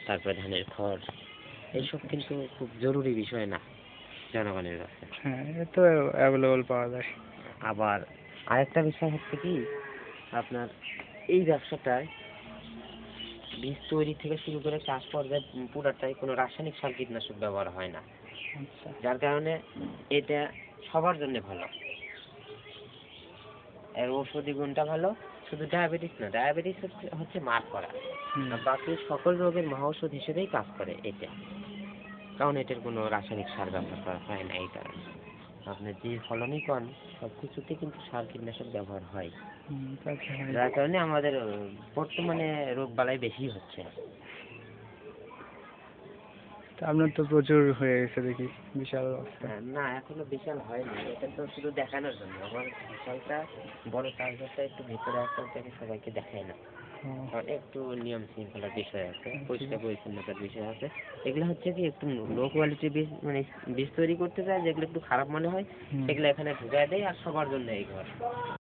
তারপরে ধানের খড়, এইসব কিন্তু খুব জরুরি বিষয় না জনগণের কাছে। হ্যাঁ, এটা তো অ্যাভেলেবল পাওয়া যায়। আবার আরেকটা বিষয় হচ্ছে কি, আপনার এই ব্যবসাটায় বীজ তৈরি থেকে শুরু করে চাষ পর্যায়ে পুরাটাই কোনো রাসায়নিক সার কীটনাশক ব্যবহার হয় না, আচ্ছা। যার কারণে এটা সবার জন্য ভালো। এর ঔষধি গুণটা ভালো, শুধু ডায়াবেটিস না, ডায়াবেটিস হচ্ছে মার করা, আর বাকি সকল রোগের মহাঔষধ হিসেবেই কাজ করে এটা, কারণ এটার কোনো রাসায়নিক সার ব্যবহার করা হয় না। এই কারণে আপনি যে ফলনই পান সব কিছুতে কিন্তু সার কীটনাশক ব্যবহার হয়, যার কারণে আমাদের বর্তমানে রোগ বালাই বেশি হচ্ছে। আপনার তো প্রচুর হয়ে গেছে দেখি, বিশাল অবস্থা। না, এখনো বিশাল হয়নি, এটা তো শুধু দেখানোর জন্য। আমার বিশালটা বড় চাষবাসটা একটু ভিতরে আসতে সবাইকে দেখায় না, কারণ একটু নিয়ম শৃঙ্খলার বিষয় আছে, পরিষ্কার পরিচ্ছন্নতার বিষয় আছে। এগুলো হচ্ছে কি একটু লো কোয়ালিটির বীজ, মানে বীজ তৈরি করতে চায় যেগুলো একটু খারাপ মনে হয় সেগুলো এখানে ঢুকায় দেয়, আর সবার জন্য এই ঘর।